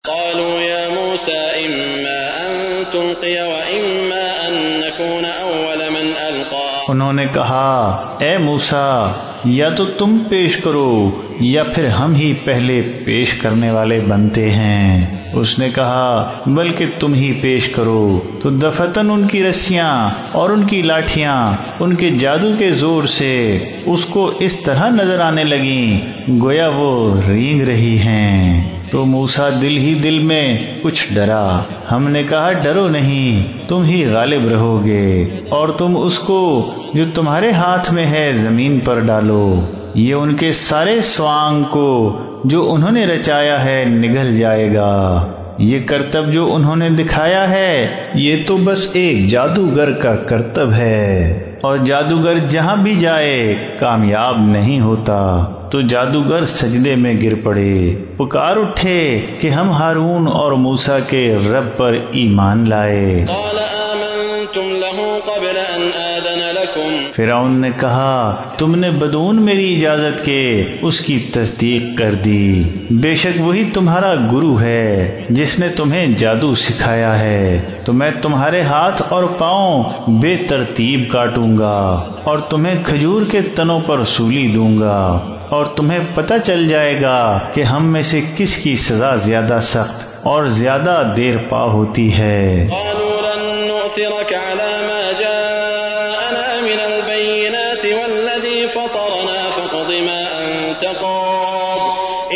قالوا يا موسى إما أن تلقي وإما أن نكون أول من ألقى. انہوں نے کہا اے موسیٰ یا تو تم پیش کرو یا پھر ہم ہی پہلے پیش کرنے والے بنتے ہیں. اس نے کہا بلکہ تم ہی پیش کرو. تو دفتن ان کی رسیاں اور ان کی لاٹھیاں ان کے جادو کے زور سے اس کو اس طرح نظر آنے لگیں گویا وہ رینگ رہی ہیں. تو موسیٰ دل ہی دل میں کچھ ڈرا. ہم نے کہا ڈرو نہیں، تم ہی غالب رہو گے اور تم اس کو جو تمہارے ہاتھ میں ہے زمین پر ڈالو. یہ ان کے سارے سوانگ کو جو انہوں نے رچایا ہے نگل جائے گا. یہ کرتب جو انہوں نے دکھایا ہے یہ تو بس ایک جادوگر کا کرتب ہے، اور جادوگر جہاں بھی جائے کامیاب نہیں ہوتا. تو جادوگر سجدے میں گر پڑے، پکار اٹھے کہ ہم ہارون اور موسیٰ کے رب پر ایمان لائے. قال آمنتم له قبل أن آذن لكم. فرعون نے کہا تم نے بدون میری اجازت کے اس کی تصدیق کر دی. بے شک وہی تمہارا گرو ہے جس نے تمہیں جادو سکھایا ہے. تو میں تمہارے ہاتھ اور پاؤں بے ترتیب کاٹوں گا اور تمہیں کھجور کے تنوں پر سولی دوں گا، اور تمہیں پتہ چل جائے گا کہ ہم میں سے کس کی سزا زیادہ سخت اور زیادہ دیر پا ہوتی ہے. قالوا لن نؤثرك على ما جاءنا من البينات والذي فطرنا فاقض ما أنت قاض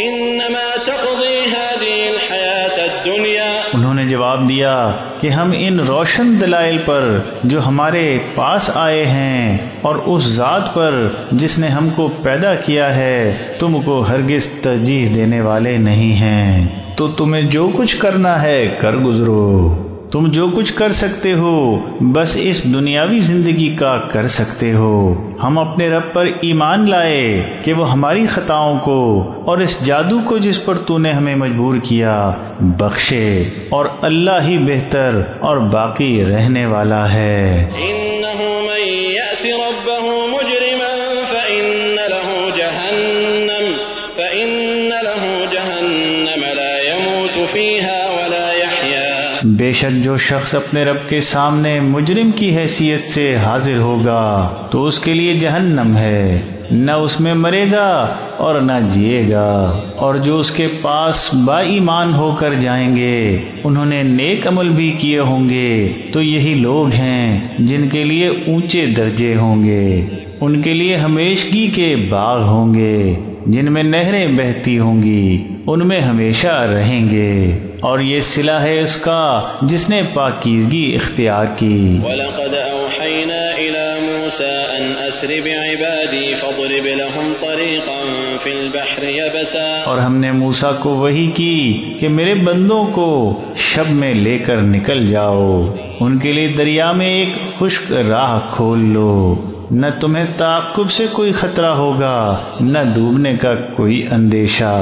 إنما تقضي هذه الحياة الدنيا. انہوں نے جواب دیا کہ ہم ان روشن دلائل پر جو ہمارے پاس آئے ہیں اور اس ذات پر جس نے ہم کو پیدا کیا ہے تم کو ہرگز ترجیح دینے والے نہیں ہیں. تو تمہیں جو کچھ کرنا ہے کر گزرو. تم جو کچھ کر سکتے ہو بس اس دنیاوی زندگی کا کر سکتے ہو. ہم اپنے رب پر ایمان لائے کہ وہ ہماری خطاؤں کو اور اس جادو کو جس پر تو نے ہمیں مجبور کیا بخشے، اور اللہ ہی بہتر اور باقی رہنے والا ہے. إنه من يأت ربه مجرما فإن له جهنم لا يموت فيها ولا يحيا. بے شک جو شخص اپنے رب کے سامنے مجرم کی حیثیت سے حاضر ہوگا تو اس کے لیے جہنم ہے، نہ اس میں مرے گا اور نہ جیے گا. اور جو اس کے پاس با ایمان ہو کر جائیں گے انہوں نے نیک عمل بھی کیے ہوں گے تو یہی لوگ ہیں جن کے لیے اونچے درجے ہوں گے. ان کے لیے ہمیشگی کے باغ ہوں گے جن میں نہریں بہتی ہوں گی، ان میں ہمیشہ رہیں گے. اور یہ صلہ ہے اس کا جس نے پاکیزگی اختیار کی. وَلَقَدْ أَوْحَيْنَا إِلَى مُوسَىٰ أَنْ أَسْرِ بِعِبَادِي فَاضْرِبْ لَهُمْ طَرِيقًا فِي الْبَحْرِ يَبَسًا. اور ہم نے موسیٰ کو وحی کی کہ میرے بندوں کو شب میں لے کر نکل جاؤ، ان کے لیے دریا میں ایک خشک راہ کھول لو. نہ تمہیں تعاقب سے کوئی خطرہ ہوگا نہ ڈوبنے کا کوئی اندیشہ.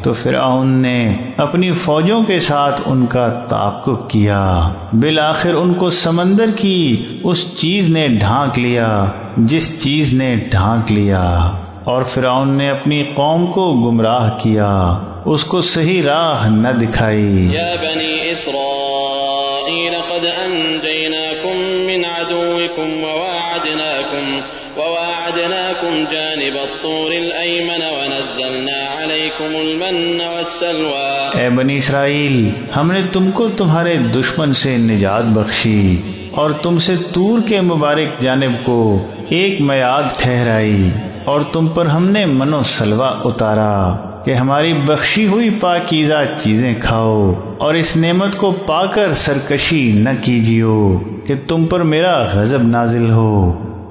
تو فرعون نے اپنی فوجوں کے ساتھ ان کا تعاقب کیا. بالآخر ان کو سمندر کی اس چیز نے ڈھانک لیا جس چیز نے ڈھانک لیا، اور فرعون نے اپنی قوم کو گمراہ کیا، اس کو صحیح راہ نہ دکھائی. یا بنی اسرائیل قد انجیناکم من عدوکم وواعدناكم جانب الطور الأيمن ونزلنا عليكم المن والسلوى. اے بنی اسرائیل ہم نے تم کو تمہارے دشمن سے نجات بخشی اور تم سے طور کے مبارک جانب کو ایک میعاد ٹھہرائی، اور تم پر ہم نے من و سلوہ اتارا کہ ہماری بخشی ہوئی پاکیزہ چیزیں کھاؤ، اور اس نعمت کو پا کر سرکشی نہ کیجیو کہ تم پر میرا غضب نازل ہو،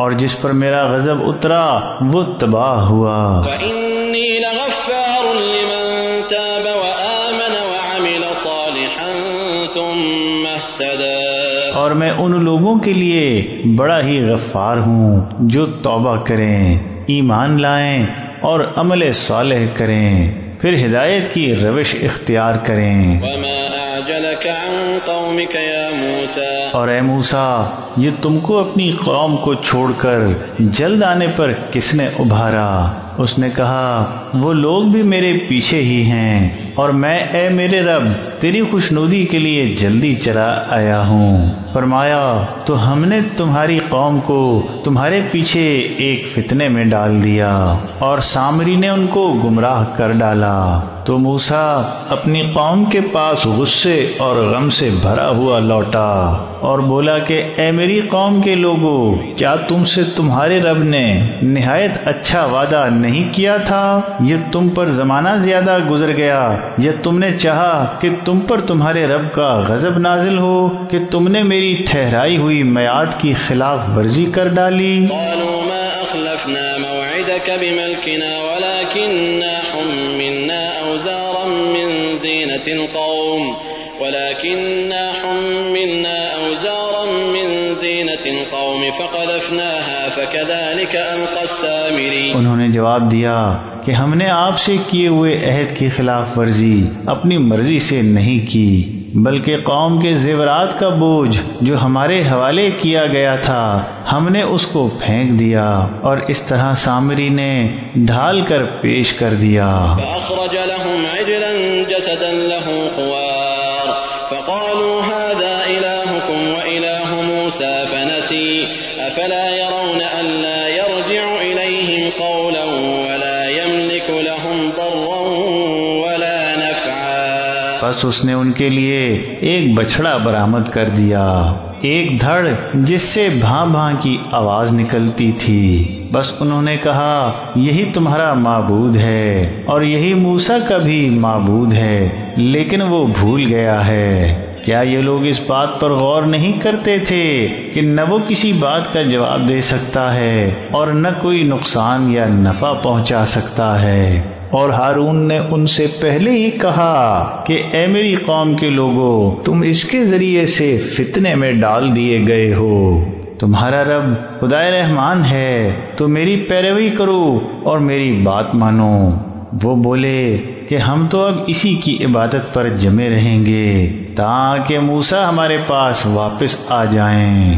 اور جس پر میرا غضب اترا وہ تباہ ہوا. وَإِنِّي لَغَفَّارٌ لِمَن تَابَ وَآمَنَ وَعَمِلَ صَالِحًا ثُمَّ اهْتَدَىٰ. اور میں ان لوگوں کے لیے بڑا ہی غفار ہوں جو توبہ کریں، ایمان لائیں اور عمل صالح کریں، پھر ہدایت کی روش اختیار کریں. وَمَا أَعْجَلَكَ عَن قَوْمِكَ يَا مُوسَىٰ. اور اے موسیٰ یہ تم کو اپنی قوم کو چھوڑ کر جلد آنے پر کس نے ابھارا؟ اس نے کہا وہ لوگ بھی میرے پیچھے ہی ہیں اور میں اے میرے رب تیری خوشنودی کے لیے جلدی چلا آیا ہوں۔ فرمایا تو ہم نے تمہاری قوم کو تمہارے پیچھے ایک فتنے میں ڈال دیا اور سامری نے ان کو گمراہ کر ڈالا۔ تو موسیٰ اپنی قوم کے پاس غصے اور غم سے بھرا ہوا لوٹا اور بولا کہ اے میری قوم کے لوگوں، کیا تم سے تمہارے رب نے نہایت اچھا وعدہ نہیں کیا تھا؟ یہ تم پر زمانہ زیادہ گزر گیا یا تم نے چاہا کہ تم پر تمہارے رب کا غضب نازل ہو کہ تم نے میری ٹھہرائی ہوئی میعاد کی خلاف ورزی کر ڈالی؟ قالوا ما أخلفنا موعدك بملكنا ولكننا حملنا أوزارا من زينة القوم فقذفناها فكذلك ألقى السامري۔ انہوں نے جواب دیا کہ ہم نے آپ سے کیے ہوئے عہد کی خلاف ورزی اپنی مرضی سے نہیں کی، بلکہ قوم کے زیورات کا بوجھ جو ہمارے حوالے کیا گیا تھا ہم نے اس کو پھینک دیا، اور اس طرح سامری نے ڈھال کر پیش کر دیا۔ فأخرج لهم عجلا جسدا له خوار فقالوا هذا إلهكم وإله موسى فنسي أفلا يرون ألا يرجع إليهم قولا ولا يملك لهم ضرا ولا نفعا۔ بس اس نے ان کے لیے ایک بچھڑا برآمد کر دیا، ایک دھڑ جس سے بھاں بھاں کی آواز نکلتی تھی۔ بس انہوں نے کہا یہی تمہارا معبود ہے اور یہی موسیٰ کا بھی معبود ہے، لیکن وہ بھول گیا ہے۔ کیا یہ لوگ اس بات پر غور نہیں کرتے تھے کہ نہ وہ کسی بات کا جواب دے سکتا ہے اور نہ کوئی نقصان یا نفع پہنچا سکتا ہے؟ اور ہارون نے ان سے پہلے ہی کہا کہ اے میری قوم کے لوگوں، تم اس کے ذریعے سے فتنے میں ڈال دیے گئے ہو۔ تمہارا رب خدائے رحمان ہے تو میری پیروی کرو اور میری بات مانو۔ وہ بولے کہ ہم تو اب اسی کی عبادت پر جمے رہیں گے تاکہ موسیٰ ہمارے پاس واپس آ جائیں۔